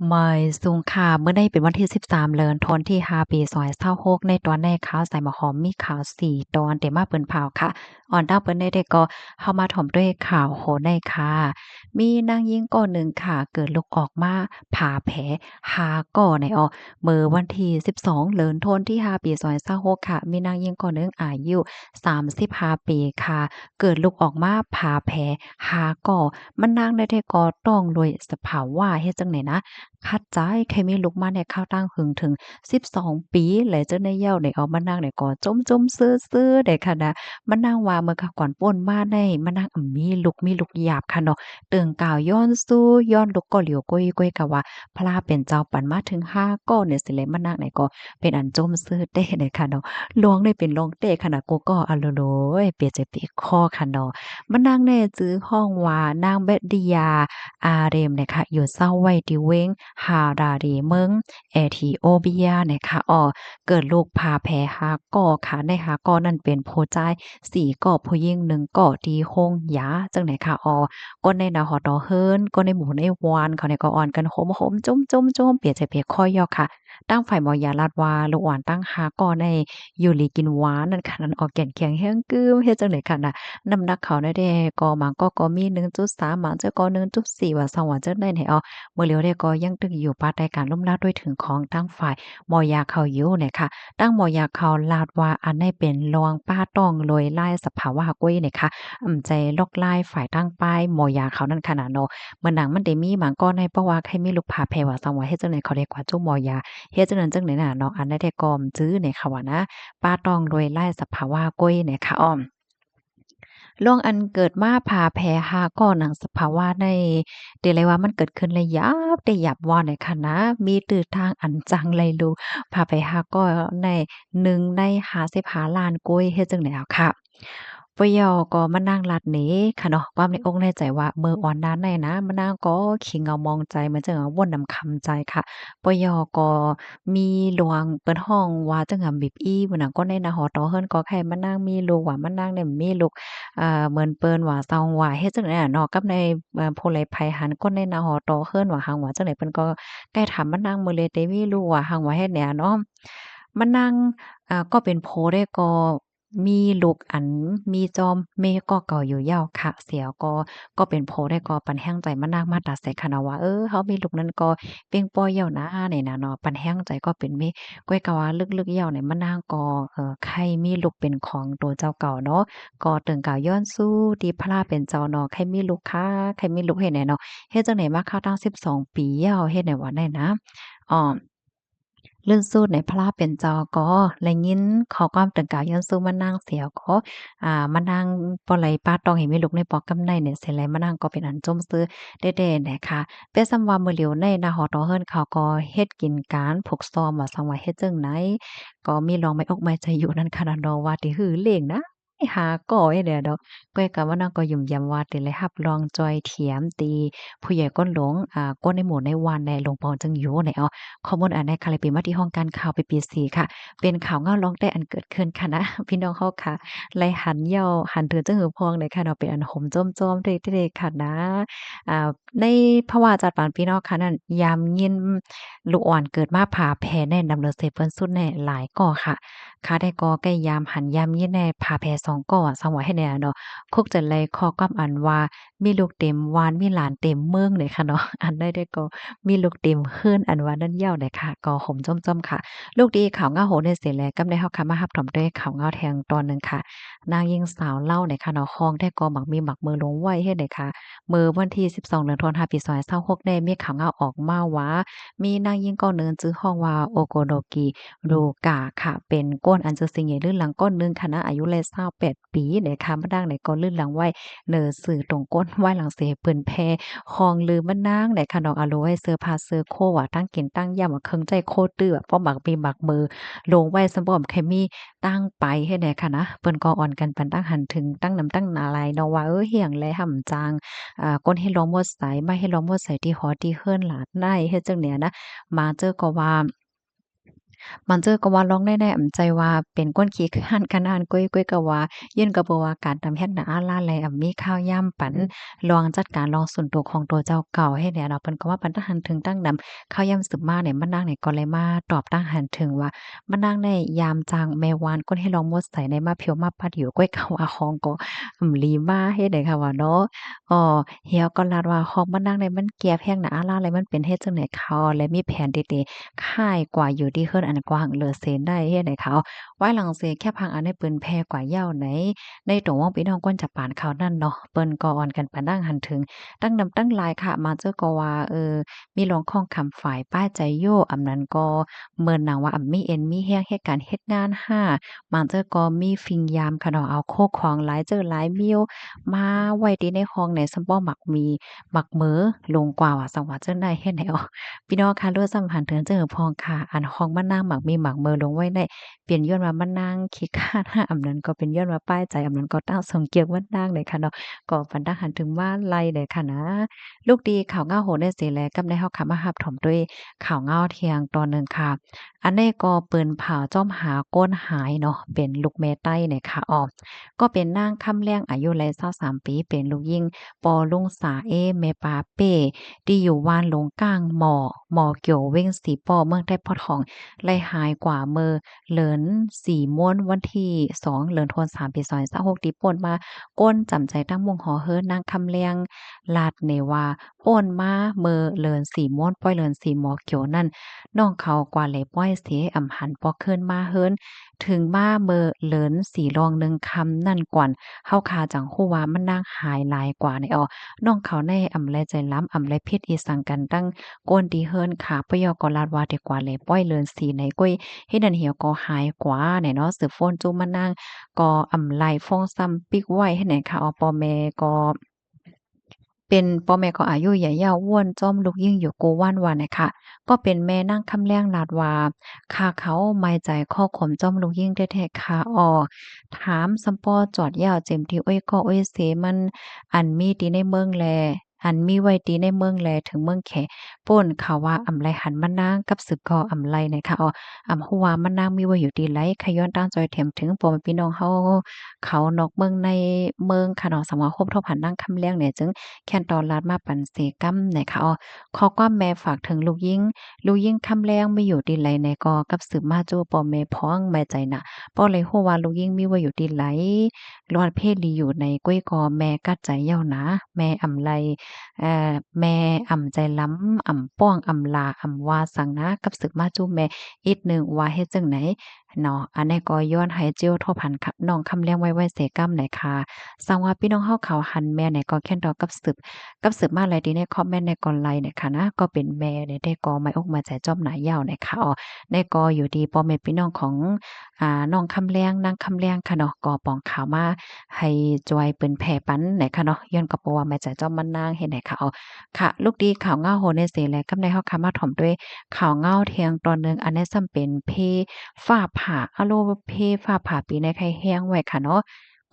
ไม่สูงค่ะเมื่อได้เป็นวันที่13เดือนธันวาคมที่5ปี2026ในตอนแรกข่าวใส่หมอหอมมีข่าว4ตอนแต่มาเปิ้นเผาค่ะอ่อนด้าเปิ้นได้ก็เข้ามาถ่อมด้วยข่าวโหนได้ค่ะมีนางหญิงก่อหนึ่งค่ะเกิดลุกออกมาผ่าแผลก่อในเมื่อวันที่12เดือนธันวาคมที่5ปี2026ค่ะมีนางหญิงก่อหนึ่งอายุ35ปีค่ะเกิดลุกออกมาผ่าแผลก่อมันนางได้ก็ต้องโดยสภาวะเฮ็ดจังได๋นะ คัดใจเคมีลุกมาในข้าวตั้งหึงถึง12ปีและเจ้าในเย้าได้เอามานั่งเนี่ยก็จมๆซื่อๆได้ค่ะนะมานั่งว่าเมื่อค่ะก่อนป่นมาได้มานั่งมีลุกหยาบค่ะเนาะเติงก่าวย้อนสู้ย้อนลุกก็เหลียวก้อยๆกะว่าพระเป็นเจ้าปันมาถึง5ก้อนเนี่ยสิแลมานั่งไหนก็เป็นอันจมซื่อเต้เลยค่ะเนาะลวงได้เป็นลองเต้ขนาดกูก็อะโลโลยเปียใจเปียคอค่ะเนาะมานั่งแน่จื้อห้องว่านางเบดดิยาอาเรมเนี่ยค่ะอยู่เศร้าไว้ติเว้ง ฮาราเรเมืองเอธิโอเปียนะคะเกิดลูกพาแพรหาก่อค่ะในหาก่อนั่นเป็นผู้ชาย4ก่อผู้หญิง1ก่อที่โฮงหยาจังไหนค่ะก็ในนาฮอดอเฮิรนก็ในหมู่ในวานเขาเนี่ยก็อ่อนกันโหมๆจ้มๆๆเปียใจเปียข้อยอค่ะตั้งฝ่ายหมอยาลาดว่าลูกอ่อนตั้งหาก่อในอยู่หลีกินหวานนั่นค่ะนั้นออกแก่นแข็งแรงกึมเฮ็ดจังได๋ค่ะน่ะน้ำหนักเขาได้แด่ก็หมางก็มี1.3หมางเจ้าก็1.4ว่า2ว่าจังได๋ให้เมื่อเร็วเนี่ยก็ยังตึงอยู่ภายใต้การล้มล้างด้วยถึงของตั้งฝ่ายมอยาเขาอยู่เนี่ยค่ะตั้งมอยาเขาลาดว่าอันได้เป็นรองป้าต้องโรยไล่สภาวะกุ้ยเนี่ยค่ะใจลอกไล่ฝ่ายตั้งป้ายมอยาเขานั่นขนาดเนาะเมื่อหนังมันได้มีหมังก็ในเพราะว่าใครมีลูกผาแผ่ว่าสังว่าเฮ็ดจังได๋เขาได้กว่าจุมอยาเฮ็ดจังนั้นจังได๋น่ะเนาะอันได้แต่กอมจื้อเนี่ยค่ะว่านะป้าต้องโรยไล่สภาวะกุ้ยเนี่ยค่ะล่วงอันเกิดมาผ่าแพ้หาก่อหนังสภาวะในเดี๋ยวเลยว่ามันเกิดขึ้นเลยยับได้ยับว่าในค่ะนะมีตือทางอันจังเลยดูผ่าไปหาก็ใน1ใน55ล้านก้วยเฮ็ดจั่งใดเอาค่ะปะยอก็มานั่งลัดหนี้ค่ะเนาะความในอกในใจว่ามื้ออ่อนนั้นได้นะมานั่งก็ขิงเอามองใจมันจังว่าวนนำคำใจค่ะปะยอก็มีหลวงเปิ้นห้องว่าจังงบิบอี้มื้อนั้นก็ในนาหอตอเฮิรนก็แค่มานั่งมีลูกว่ามานั่งเนี่ยมีลูก เหมือนเปิ้นว่าซองว่าเฮ็ดจั่งใดอะเนาะกับในผู้ลี้ภัยหันคนในนาหอตอเฮิรนว่าหังว่าจังไดเพิ่นก็ใกล้ถามมานั่งมื้อเลเตมีรู้ว่าหังว่าเฮ็ดแหนเนาะมานั่งก็เป็นโพได้ก็มีลูกอันมีจอมเมก็เก่าอยู่ยาวค่ะเสียก็เป็นโพได้ก็ปันแห้งใจมานั่งมาตัดใส่คะนะว่าเฮามีลูกนั้นก็เป่งป้อยยาวนะนี่นะเนาะปันแห้งใจก็เป็นเมก้อยกะว่าลึกๆยาวเนี่ยมานั่งก็ใครมีลูกเป็นของตัวเจ้าเก่าเนาะ ก็ตึงกล่าวย้อนสู้ที่พระราเป็นเจ้าเนาะใครมีลูกค้าใครมีลูกเฮ็ดแหนเนาะเฮ็ดจั่งใดมาเข้าตั้ง12ปีแล้วเฮ็ดได้ว่าได้นะอ้อเรื่องสู้ในพระราเป็นเจ้าก็และยินข้อความตึงกล่าวย้อนสู้มานั่งเสียก็มานั่งบ่ไหลป้าต้องให้มีลูกในปอกกำไนเนี่ยเสร็จแล้วมานั่งก็เป็นอันจมซื้อแด้ๆนะคะเปรียบส่ำว่ามื้อเหลียวในนาฮอดอเฮิรนเขาก็เฮ็ดกินการผูกซ้อมว่าซังว่าเฮ็ดจั่งใดก็มีลองไม้อกไม้ใจอยู่นั่นค่ะนะเนาะว่าติหือเลงนะหาก่อไอ้แหละดอก ก้อยกะว่านางก็ยุ่มยำว่าติเลยรับรองจอยเถียมตีผู้ใหญ่ก้นหลงก้นในหมู่ในวานในหลวงปอจังอยู่ในข้อมูลอันใดค่ะเลยเป็นมาที่ห้องการข่าวไปปี4ค่ะเป็นข่าวเงาร้องแต่อันเกิดขึ้นค่ะนะพี่น้องเฮาค่ะไล่หันเหย้าหันถึงจังหือพวงเลยค่ะเนาะเป็นอันโหมโจ้มๆเด้ๆค่ะนะอ่าในภาวะจัดปานพี่น้องค่ะนั้นยามยินลูกอ่อนเกิดมาผ่าแพ้แน่นำเลิศเสเพิ่นสุดแน่หลายก่อค่ะค่ะได้ก่อใกล้ยามหันยามยินแน่ผ่าแพ้2ก่อสงว่าให้แน่เนาะ คุกจะไลข้อความอันว่ามีลูกเต็มวานมีหลานเต็มเมืองเลยค่ะเนาะอันได้ก็มีลูกเต็มเฮือนอันว่านั่นเหย้าเลยค่ะก็หมจ้อมๆค่ะลูกดีขาวเหงาโหได้เสียแล้วกำได้เฮาค่ะมารับถมด้วยขาวเหงาแทงตอนหนึ่งค่ะนางหญิงสาวเล่าเนี่ยค่ะเนาะคองได้ก็มักมีหมักมือลงไว้เฮ็ดได้ค่ะมื้อวันที่12เดือนธันวาคมปี2026ได้มีข่าวเหงาออกมาว่ามีนางหญิงเก้าเนินชื่อฮ้องว่าโอโกโนกิรูกะค่ะเป็นก้นอันจะสิงใหญ่ลื่นหลังก้นหนึ่งค่ะนะอายุเลย28ปีเนี่ยค่ะมาดังในก็ลื่นหลังไว้ เนอสื่อตรงก้นไหว้หลังเสเปิ้นแพคองลือมันนางได้ค่ะน้องอะโลให้เสื้อผ้าเสื้อโคว่าตั้งกินตั้งยามว่าเคิงใจโคตรตื้อป้อมักมีมักมือลงไว้ซั้นบ่ใครมีตั้งไปเฮ็ดได้ค่ะนะเปิ้นก็อ่อนกันปานตั้งหันถึงตั้งน้ำตั้งนาลายเนาะว่าเฮียงแลห่ำจางก้นเฮ็ดลองมดใสมาเฮ็ดลองมดใสที่หอที่เฮิรนหลาดได้เฮ็ดจังเนี่ยนะมาเจอก็ว่า มันเจอก็ว่าร้องแน่ๆอำใจว่าเป็นก้นขี้คร้านคะนานก้อยๆก็ว่ายื่นก็บ่ว่าการตำเฮ็ดหน้าอาลาแลมีข้าวย่ำปันลองจัดการลองส่วนตัวของตัวเจ้าเก่าให้แหน่เนาะเพิ่นก็ว่าปันตะหันถึงตั้งนำข้าวย่ำสืบมาเนี่ยมะนางเนี่ยก็เลยมาตอบตั้งหันถึงว่ามะนางได้ยามจางแม่วานก้นให้ลองมดใส่ในมาเพียวมาปัดอยู่ก้อยก็ว่าของก็ลีมาเฮ็ดได้ค่ะว่าเนาะเฮียก็ลาดว่าของมะนางเนี่ยมันแก่แพงหน้าอาลาแล้วมันเป็นเฮ็ดจังได๋เขาและมีแผนดีๆ ค่ายกว่าอยู่ที่เฮิรนอันกว้างเหลือเซนได้เฮ็ดให้เขาไว้หลังเสแค่พังอันได้ปืนแพ้กว่าเหย้าไหนในตรงว่างพี่น้องก้นจะปานเขานั่นเนาะเปิ้นก็อ่อนกันปานนั่งหันถึงตั้งนำตั้งหลายค่ะมาเจอก็ว่ามีลองข้องคำฝ่ายป้ายใจโยอำนั้นก็เมินนางว่ามีเอ็นมีแฮงเฮ็ดการเฮ็ดงานห้ามาเจอก็มีฟิงยามค่ะเนาะเอาโคกของหลายเจอหลายมิ้วมาไว้ที่ในห้องในซัมป้อหมักมีหมักเหมอลงกว่าว่าสังว่าเจ้าได้เฮ็ดให้ออก พี่น้องคะรั่วสัมพันธ์เถินเจอพองค่ะอันห้องมะนางหมักมีหมักเมอลงไว้ได้เปลี่ยนย้อนว่ามะนางขี้คร้านห้าอำนั้นก็เป็นย้อนว่าป้ายใจอำนั้นก็ตั้งทรงเกียกมะนางเลยค่ะเนาะก็ฝันทหารถึงว่าไล่เลยค่ะนะลูกดีข่าวเงาโหนได้เสียแลกำได้เฮาค่ะมารับถมด้วยข่าวเงาเที่ยงตอนหนึ่งค่ะอันนี้ก็เปิ้นผ่าจ้อมหาก้นหายเนาะเป็นลูกแม่ไต้เนี่ยค่ะก็เป็นนางค่ำแล้งอายุไล23ปีเป็นลูกยิ่งปอลุงสาเอแม่ปาเป้ ที่อยู่ว่านหลงกลางหมอเกี่ยวเว้งสีป้อเมืองได้พอทองไล่หายกว่าเมอเหลินสี่ม้วนวันที่2เหลินธันวาคมปี2026ที่ป่นมาก้นจำใจตั้งวงหอเฮิรนนางคำเลียงลาดเนว่าป่นมาเมอเหลินสี่ม้วนป้อยเหลินสี่หมอเกี่ยวนั่นน้องเขากว่าเลยป้อยเสียอำหันปอเคินมาเฮิรนถึงมาเมอเหลินสี่รองหนึ่งคำนั่นกวนเฮาคาจังฮู้ว่ามันนางหายหลายกว่าในน้องเขาในอำไลใจล้ำอำไลพิษอีสังกันตั้งโกนดีเฮิรนขาปยอกอลาดว่าดีกว่าเลยป้อยเลินสีในก้อยเฮ็ดนันเหี่ยวก็หายกว่าแหน่เนาะสือโฟนจุมานางก็อำไลฟองซ้ำปิกไว้ให้ไหนค่ะปอแม่ก็เป็นพ่อแม่ก็อายุใหญ่ยาวอ้วนจ้อมลูกยิ่งอยู่กูว่านว่าน่ะค่ะก็เป็นแม่นางคำแลงลาดว่าข้าเขาไม่ใจข้อข่มจ้อมลูกยิ่งแท้ๆค่ะถามซัมปอจอดยาวเจ็มที่อ้อยก็อ้อยเสมันอันมีดีในเมืองแลอันมีไว้ดีในเมืองแลถึงเมืองแขป่นเขาว่าอำไลหันมานางกับสึกก็อำไลน่ะค่ะอำฮู้ว่ามานางมีไว้อยู่ดีไหลขย้อนต้านจอยเถียมถึงพ่อแม่พี่น้องเฮาเขานอกเมืองในเมืองค่ะเนาะสมาคมเท่าพันนางคำแลงเนี่ยจึง แคนตอนลาดมาปันเสกัมนะคะขอความแม่ฝากถึงลูกยิ่งคำแรงไม่อยู่ดีไหลในกอกับสืบมาจู้ปอแม่พ้องแม่ใจน่ะป้อเลยฮู้ว่าลูกยิ่งมีไว้อยู่ดีไหลรอดเพศลีอยู่ในก้อยกอแม่กัดใจเย้านะแม่อำไลแม่อำใจล้ำอำป้องอำลาอำว่าสังนะกับสืบมาจู้แม่อีกหนึ่งว่าเฮ็ดจังไหนเนาะอันนี้ก็ย้อนให้เจียวโทอพันครับน้องคำแรงไว้เสกัมหน่อยค่ะสังว่าพี่น้องเฮาเขาหันแม่ไหนก็แค่นดอกกับสืบมาหลายดีในคอมเมนต์ในกอนไลน์เนี่ยค่ะนะก็เป็นแม่เนี่ยได้ก็ไม่อกมาใจจ้อมหนายยาวเนี่ยค่ะในก็อยู่ดีพ่อแม่พี่น้องของน้องคำแลงนางคำแลงค่ะเนาะก็ปองข่าวมาให้จอยเปิ้นแผ่ปันไหนค่ะเนาะย้อนก็เพราะว่าแม่ใจจ้อมมันนางเฮ็ดไหนค่ะค่ะลูกดีข่าวเงาโหในเสแลกับในเฮาค่ะมาถ่อมด้วยข่าวเงาเที่ยงตอนหนึงอันนี้ซ้ำเป็นฟ้าผ่าอะโลฟ้าผ่าปีในไข่แห้งไว้ค่ะเนาะ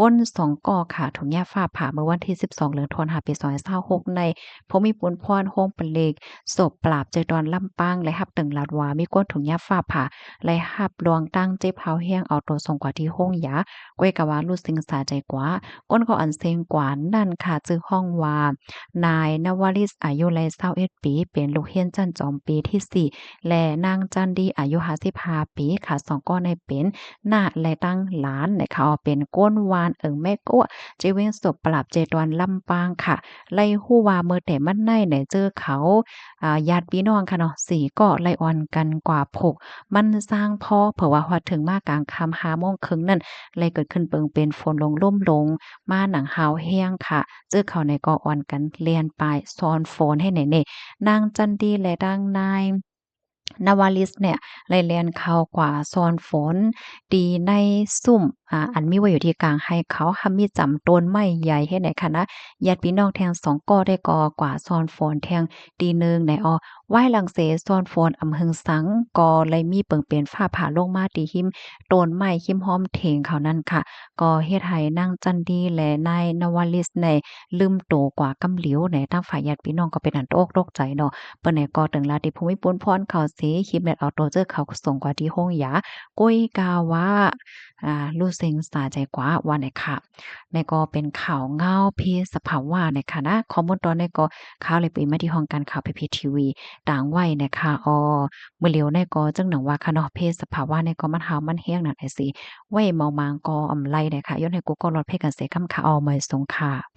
ก้น2ก่อค่ะถุงยาฟ้าผ่าเมื่อวันที่12เดือนธันวาคมปี2026ในพบมีปุนพรโฮงเป็นเลขศพปราบใจดอนลำปางและหับตึงลาดวามีก้นถุงยาฟ้าผ่าและหับลวงตั้งเจ็บเฮาแห้งเอาตัวส่งกว่าที่ห้องยาก้วยกะว่ารู้สึงสาใจกว่าก้นก็อันเซงกว่านั่นค่ะชื่อห้องว่านายนวลิศอายุไล21ปีเป็นลูกเฮียนจันจอมปีที่ 4และนางจันดีอายุ55ปีค่ะ2ก้อนในเป็นหน้าและตั้งหลานนะคะเป็นก้นวานแม่กัวเจเว้งศพปราบเจดวนลำปางค่ะไล่ฮู้ว่าเมื่อแต่มันในเนี่ยเจอเขาญาติพี่น้องค่ะเนาะสีก็ไล่ออนกันกว่าผกมันสร้างพอเผื่อว่าฮอดถึงมากลางค่ำ5โมงครึ่งนั่นเลยเกิดขึ้นเปิงเป็นฝนลงล่มลงมาหนังหาวแห้งค่ะเจอเขาในก็อ่อนกันเลียนปลายซ้อนโฟนให้ไหนเน่นางจันดีและดังนายนาวาลิสเนี่ยไล่เลียนเข้ากว่าซอนฝนดีในซุ่ม อันมีไว้อยู่ที่กลางให้เขาหามีจำต้นไม้ใหญ่เฮ็ดให้คณะญาติพี่น้องแทงสองก้อได้ก่อกว่าซ่อนฝนแทงตีหนึ่งในไหว้หลังเสซ่อนฝนอำหึงสังก็เลยมีเปิงเป็นฟ้าผ่าลงมาตีหิมต้นไม้หิมห้อมเถงเขานั่นค่ะก็เฮ็ดให้นางจันดีและนายนวลิศในลืมโตกว่ากำเหลียวในทางฝ่ายญาติพี่น้องก็เป็นอันตกตกใจเนาะเปิ้นเนี่ยก็ถึงลาที่ภูมิพลพรเขาเสคลิปเนี่ยเอาตัวเจอเขาส่งกว่าที่ห้องยากุ้ยกาวะลู่เซ็งสาใจกว่าว่าเนี่ยค่ะในก็เป็นข่าวเงาเพศภาวะเนี่ยค่ะนะข้อมูลตอนนี้ก็ข่าวเลยไปมาที่ห้องการข่าว PPTV ต่างวัยเนี่ยค่ะมื้อเหลียวเนี่ยก็จังหนังว่าค่ะเนาะเพศสภาวะเนี่ยก็มันหาวมันแห้งนั่นไอ้สิไว้เมามางก็อำไลเนี่ยค่ะย้อนให้กูก็ลดเพศกันเสกำค่ะเหมยสงค่ะ